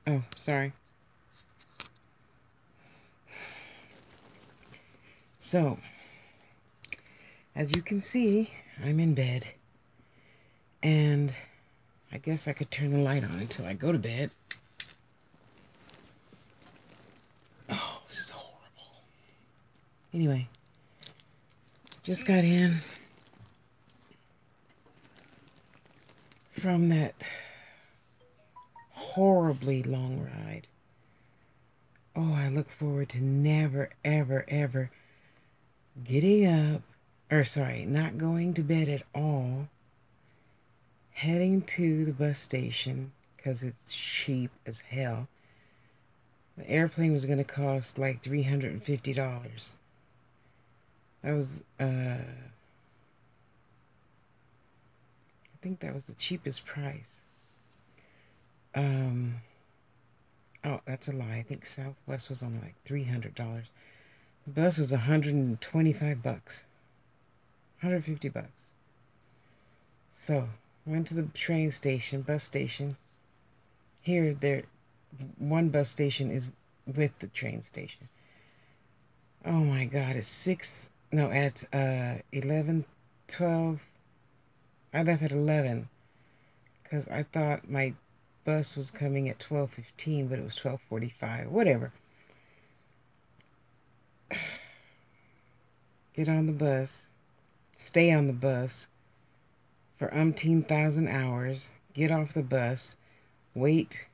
Oh, sorry. So, as you can see, I'm in bed. And I guess I could turn the light on until I go to bed. Oh, this is horrible. Anyway, just got in from that horribly long ride. Oh, I look forward to never, ever, ever getting up, or sorry, not going to bed at all, heading to the bus station because it's cheap as hell. The airplane was going to cost like $350. That was, I think that was the cheapest price. Um, oh, that's a lie. I think Southwest was only like $300. The bus was 125 bucks, 150 bucks. So, went to the train station, bus station. Here, one bus station is with the train station. Oh my God, it's 6, no, at 11, 12. I left at 11 because I thought my bus was coming at 12:15, but it was 12:45. Whatever. Get on the bus, stay on the bus for umpteen thousand hours, get off the bus, wait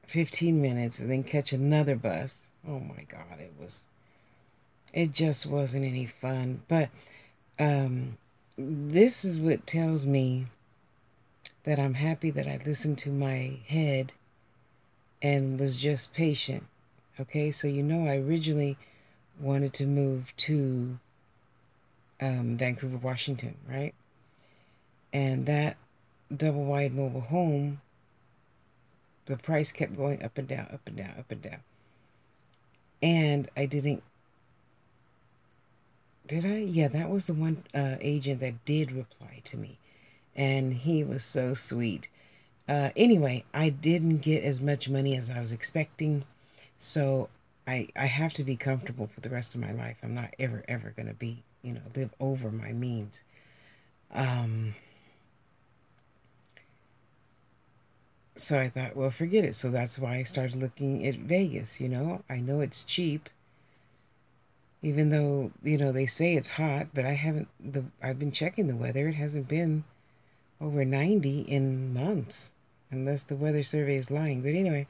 15 minutes, and then catch another bus. Oh my God, it just wasn't any fun. But um, this is what tells me that I'm happy that I listened to my head and was just patient. Okay, so I originally wanted to move to Vancouver, Washington, right? And that double wide mobile home, the price kept going up and down, up and down, up and down. And I didn't, did I? Yeah, that was the one agent that did reply to me. And he was so sweet. Anyway, I didn't get as much money as I was expecting. So I have to be comfortable for the rest of my life. I'm not ever, ever going to be, live over my means. Um, so I thought, well, forget it. So that's why I started looking at Vegas. I know it's cheap, even though, they say it's hot, but I've been checking the weather. It hasn't been over 90 in months, unless the weather survey is lying. But anyway,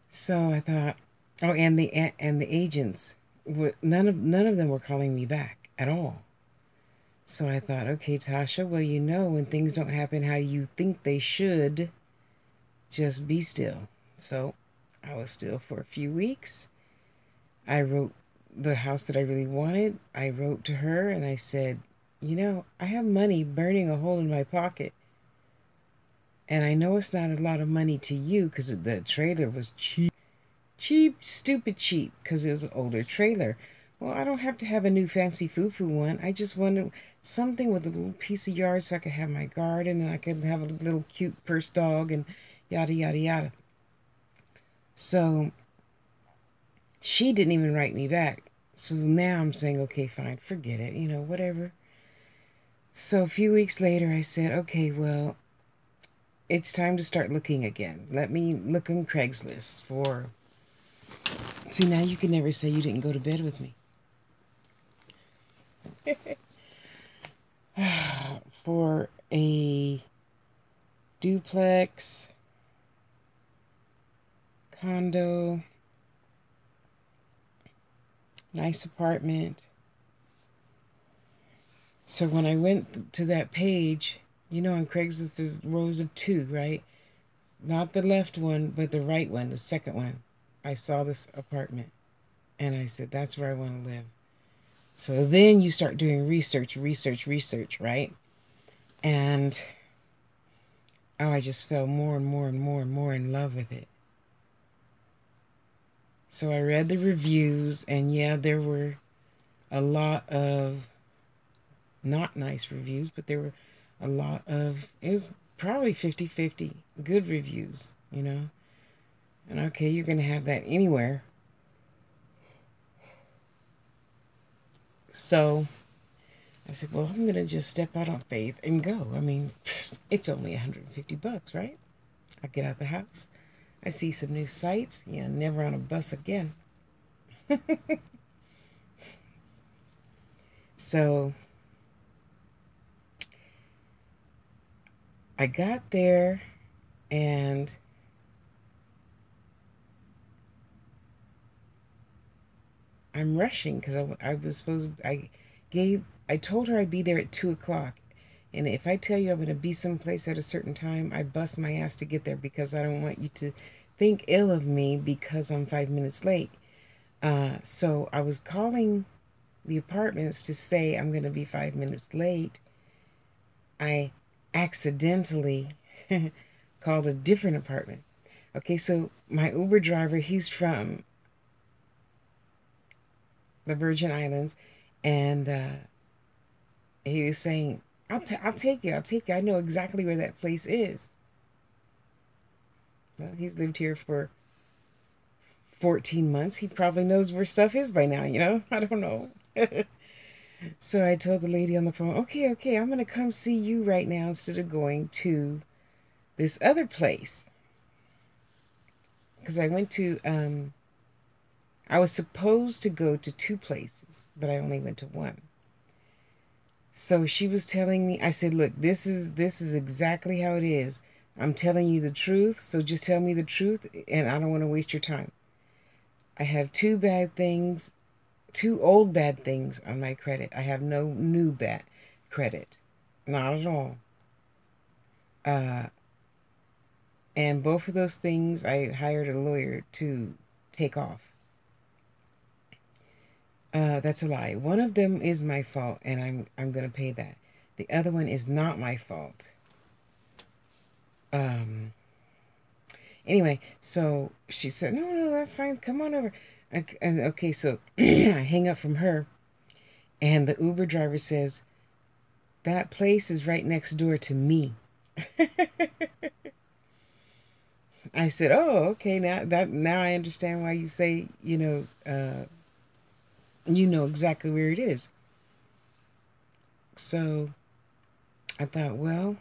so I thought, oh, and the agents were none of them were calling me back at all. So I thought, okay, Tasha, well, when things don't happen how you think they should, just be still. So I was still for a few weeks. I wrote the house that I really wanted. I wrote to her and I said, I have money burning a hole in my pocket. And I know it's not a lot of money to you because the trailer was cheap. Cheap, stupid cheap, because it was an older trailer. Well, I don't have to have a new fancy foo-foo one. I just wanted something with a little piece of yard so I could have my garden and I could have a little cute purse dog and yada, yada, yada. So she didn't even write me back. So now I'm saying, okay, fine, forget it, whatever. So a few weeks later, I said, okay, well, it's time to start looking again. Let me look on Craigslist for. See, now you can never say you didn't go to bed with me. For a duplex, condo, nice apartment. So when I went to that page, on Craigslist there's rows of two, right? Not the left one, but the right one, the second one. I saw this apartment and I said, that's where I want to live. So then you start doing research, right? And oh, I just fell more and more and more and more in love with it. So I read the reviews, and yeah, there were a lot of not nice reviews, but there were a lot of, it was probably 50-50 good reviews. And okay, you're going to have that anywhere. So I said, well, I'm going to just step out on faith and go. I mean, it's only 150 bucks, right? I get out the house. I see some new sights. Yeah, never on a bus again. So I got there and I'm rushing because I was supposed to, I told her I'd be there at 2 o'clock. And if I tell you I'm going to be someplace at a certain time, I bust my ass to get there because I don't want you to think ill of me because I'm 5 minutes late. So I was calling the apartments to say I'm going to be 5 minutes late. I accidentally called a different apartment. Okay, so my Uber driver, he's from the Virgin Islands, and he was saying, I'll take you, I'll take you. I know exactly where that place is. Well, he's lived here for 14 months. He probably knows where stuff is by now, you know? I don't know. So I told the lady on the phone, okay, okay, I'm going to come see you right now instead of going to this other place. Because I was supposed to go to two places, but I only went to one. So she was telling me, I said, look, this is exactly how it is. I'm telling you the truth, so just tell me the truth, and I don't want to waste your time. I have two bad things, two old bad things on my credit. I have no new bad credit, not at all. Uh, and both of those things, I hired a lawyer to take off. That's a lie. One of them is my fault, and I'm gonna pay that. The other one is not my fault. Um, Anyway, so she said, no, no, that's fine. Come on over. Okay, so I hang up from her, and the Uber driver says, that place is right next door to me. I said, oh, okay, now I understand why you say, you know exactly where it is. So I thought, well,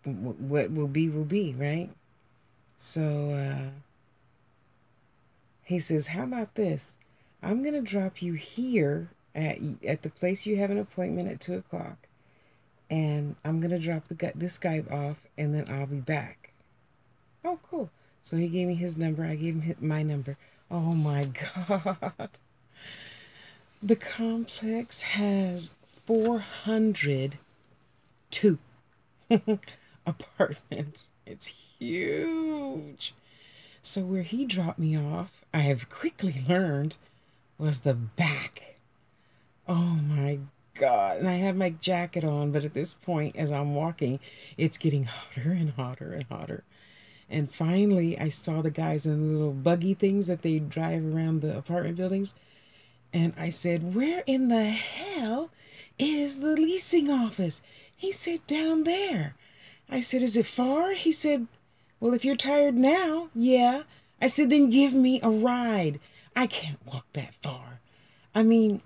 what will be, right? So he says, how about this? I'm going to drop you here at the place you have an appointment at 2 o'clock, and I'm going to drop this guy off, and then I'll be back. Oh, cool. So he gave me his number. I gave him my number. Oh my God. The complex has 402 apartments. It's huge. So where he dropped me off, I have quickly learned, was the back. Oh my God. And I have my jacket on, but at this point, as I'm walking, it's getting hotter and hotter and hotter. And finally, I saw the guys in the little buggy things that they drive around the apartment buildings. And I said, where in the hell is the leasing office? He said, down there. I said, is it far? He said, well, if you're tired now, yeah. I said, then give me a ride. I can't walk that far. I mean,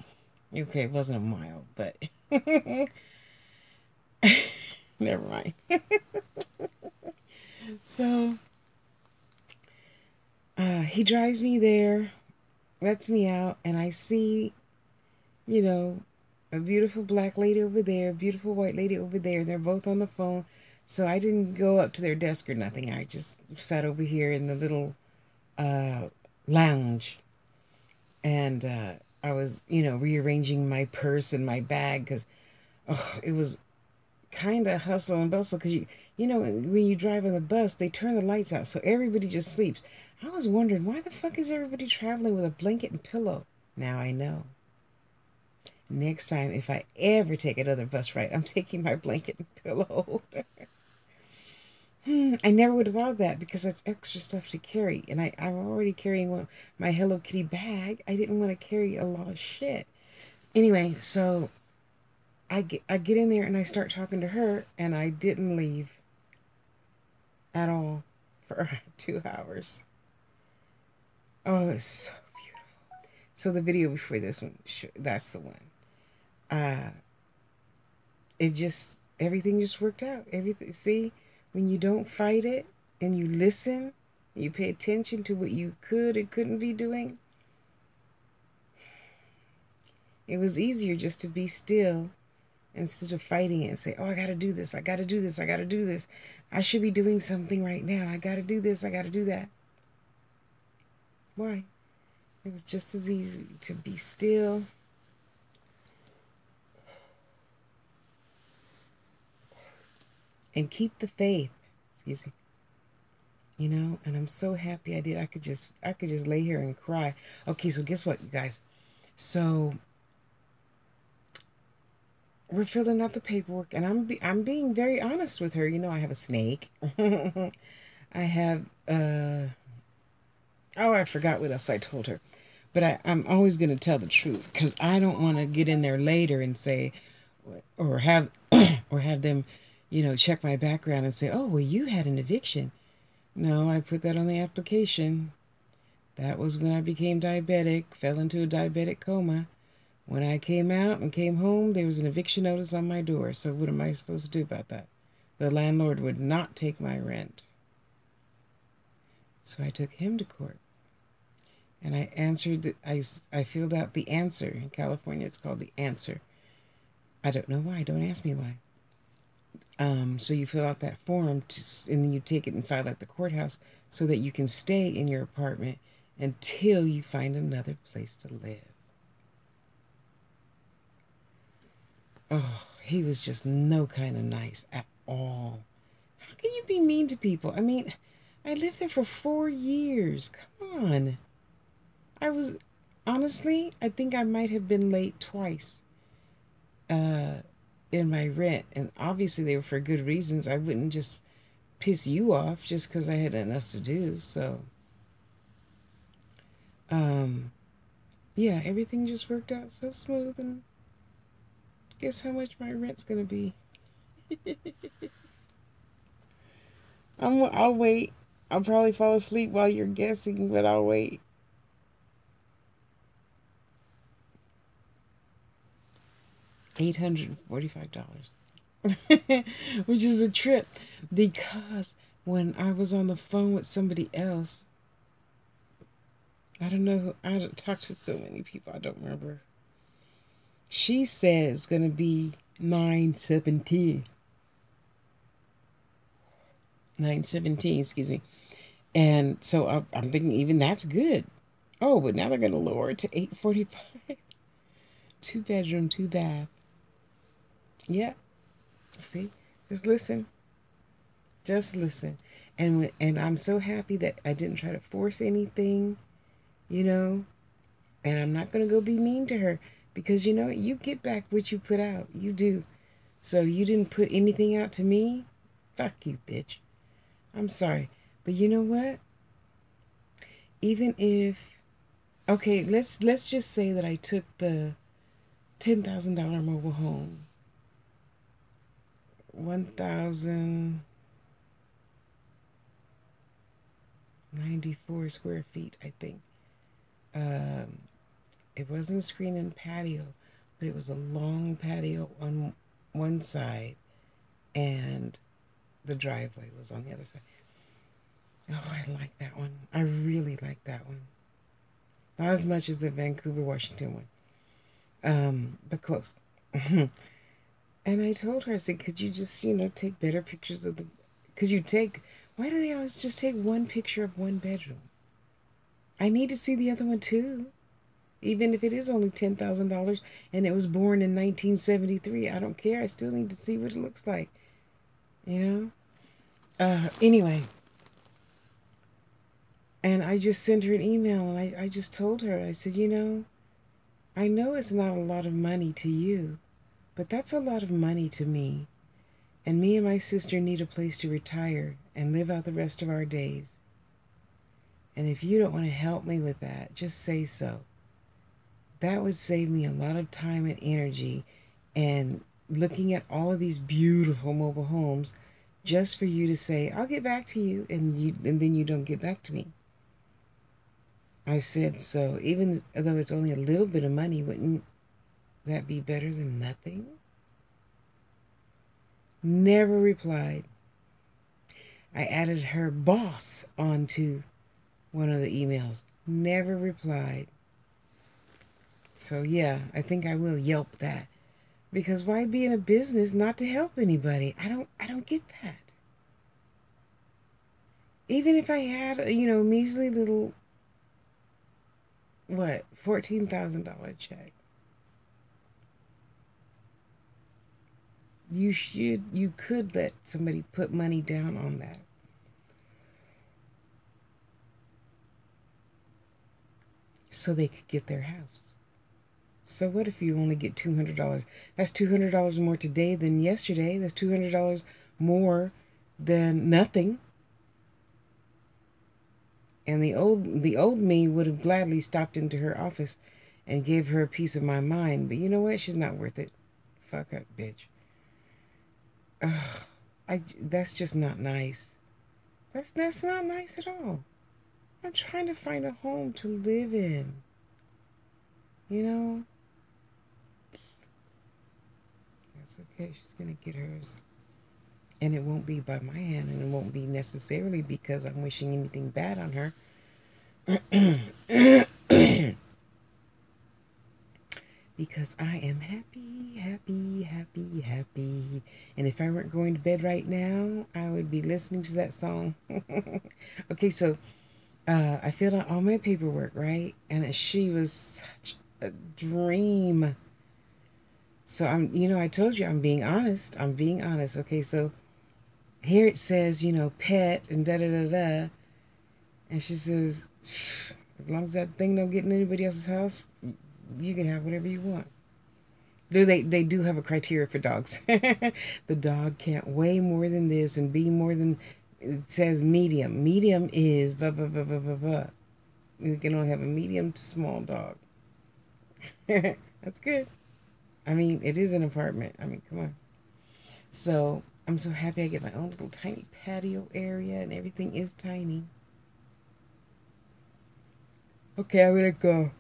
okay, it wasn't a mile, but never mind. So he drives me there, lets me out, and I see, you know, a beautiful black lady over there, a beautiful white lady over there. They're both on the phone. So I didn't go up to their desk or nothing. I just sat over here in the little uh, lounge, and I was, rearranging my purse and my bag because it was kind of hustle and bustle because when you drive on the bus, they turn the lights out, so everybody just sleeps. I was wondering, why the fuck is everybody traveling with a blanket and pillow? Now I know. Next time, if I ever take another bus ride, I'm taking my blanket and pillow. I never would have thought of that because that's extra stuff to carry. And I'm already carrying my Hello Kitty bag. I didn't want to carry a lot of shit. Anyway, so I get in there and I start talking to her, and I didn't leave at all for for 2 hours. Oh, it's so beautiful. So the video before this one, that's the one. Uh, it just everything just worked out. Everything. See, when you don't fight it and you listen, you pay attention to what you could and couldn't be doing. It was easier just to be still instead of fighting it and say, "Oh, I got to do this. I got to do this. I got to do this. I should be doing something right now. I got to do this. I got to do that." Why? It was just as easy to be still and keep the faith. Excuse me. And I'm so happy I did. I could just lay here and cry. Okay, so guess what, you guys? So we're filling out the paperwork, and I'm being very honest with her. I have a snake. I have oh, I forgot what else I told her. But I'm always going to tell the truth because I don't want to get in there later and say, or have, or have them, check my background and say, "Oh, well, you had an eviction." No, I put that on the application. That was when I became diabetic, fell into a diabetic coma. When I came out and came home, there was an eviction notice on my door. So what am I supposed to do about that? The landlord would not take my rent. So I took him to court. And I answered, I filled out the answer. In California, it's called the answer. I don't know why. Don't ask me why. So you fill out that form, and then you take it and file at the courthouse so that you can stay in your apartment until you find another place to live. Oh, he was just no kind of nice at all. How can you be mean to people? I mean, I lived there for 4 years. Come on. I was, honestly, I think I might have been late twice uh, in my rent. And obviously, they were for good reasons. I wouldn't just piss you off just because I had nothing else to do. So, um, yeah, everything just worked out so smooth. And guess how much my rent's going to be? I'll wait. I'll probably fall asleep while you're guessing, but I'll wait. $845. Which is a trip because when I was on the phone with somebody else, I don't know who, I talked to so many people, I don't remember. She said it's going to be 917. 917, excuse me. And so I'm thinking even that's good. Oh, but now they're going to lower it to 845. 2 bedroom, 2 bath. Yeah, see? Just listen. Just listen. And I'm so happy that I didn't try to force anything, you know? And I'm not going to go be mean to her because you get back what you put out. You do. So you didn't put anything out to me? Fuck you, bitch. I'm sorry. But you know what? Even if okay, let's just say that I took the $10,000 mobile home. 1,094 square feet, I think. Um, it wasn't a screen and patio, but it was a long patio on one side, and the driveway was on the other side. Oh, I like that one. I really like that one. Not as much as the Vancouver, Washington one, but close. And I told her, I said, could you just, take better pictures of the. Could you take. Why do they always just take one picture of one bedroom? I need to see the other one too. Even if it is only $10,000 and it was born in 1973, I don't care. I still need to see what it looks like. You Anyway, and I just sent her an email and I just told her, I said, I know it's not a lot of money to you, but that's a lot of money to me. And me and my sister need a place to retire and live out the rest of our days. And if you don't want to help me with that, just say so. That would save me a lot of time and energy and looking at all of these beautiful mobile homes just for you to say, I'll get back to you, and then you don't get back to me. I said, so even though it's only a little bit of money, wouldn't that be better than nothing? Never replied. I added her boss onto one of the emails. Never replied. So yeah, I think I will Yelp that. Because why be in a business not to help anybody? I don't get that. Even if I had, measly little what, $14,000 check. You could let somebody put money down on that. So they could get their house. So what if you only get $200? That's $200 more today than yesterday. That's $200 more than nothing. And the old me would have gladly stopped into her office and gave her a piece of my mind. But you know what? She's not worth it. Fuck up, bitch. Ugh, that's just not nice. That's not nice at all. I'm trying to find a home to live in. You know? That's okay. She's gonna get hers. And it won't be by my hand, and it won't be necessarily because I'm wishing anything bad on her. Because I am happy, happy, happy, happy. And if I weren't going to bed right now, I would be listening to that song. Okay, so I filled out all my paperwork, right? And she was such a dream. So I told you I'm being honest. I'm being honest. Okay, so here it says, pet and da da da da. And she says, as long as that thing don't get in anybody else's house, you can have whatever you want. They do have a criteria for dogs. The dog can't weigh more than this and be more than, it says medium. Medium is blah blah blah blah blah blah. You can only have a medium to small dog. That's good. I mean, it is an apartment. I mean, come on. So I'm so happy I get my own little tiny patio area and everything is tiny. Okay, I'm gonna go.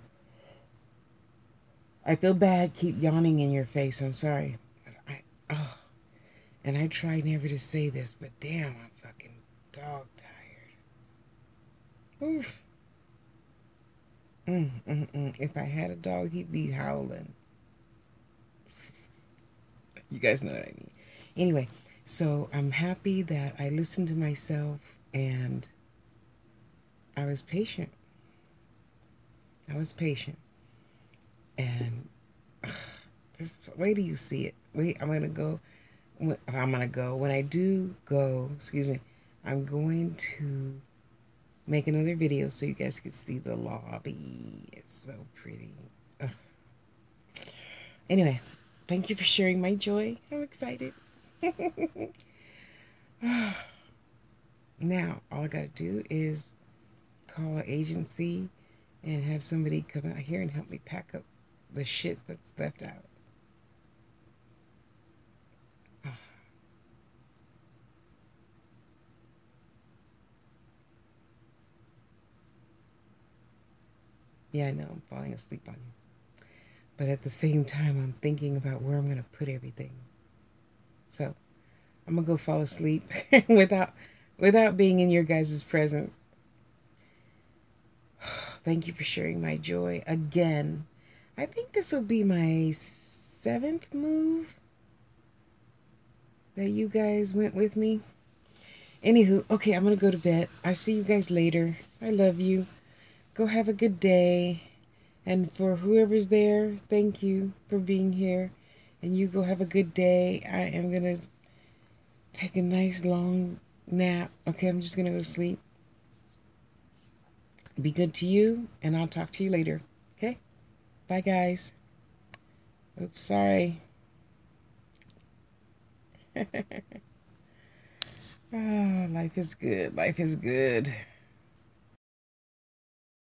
I feel bad. Keep yawning in your face. I'm sorry. Oh, and I try never to say this, but damn, I'm fucking dog tired. Oof. If I had a dog, he'd be howling. You guys know what I mean. Anyway, so I'm happy that I listened to myself and I was patient. I was patient. And this, wait till you see it. Wait, I'm gonna go. I'm gonna go. When I do go, excuse me, I'm going to make another video so you guys can see the lobby. It's so pretty. Ugh. Anyway, thank you for sharing my joy. I'm excited. Now, all I gotta do is call an agency and have somebody come out here and help me pack up the shit that's left out. Yeah, I know I'm falling asleep on you. But at the same time, I'm thinking about where I'm going to put everything. So I'm going to go fall asleep without being in your guys' presence. Thank you for sharing my joy again. I think this will be my 7th move that you guys went with me. Anywho, okay, I'm going to go to bed. I see you guys later. I love you. Go have a good day. And for whoever's there, thank you for being here. And you go have a good day. I am going to take a nice long nap. Okay, I'm just going to go to sleep. Be good to you, and I'll talk to you later. Okay? Bye, guys. Oops, sorry. Ah, life is good. Life is good.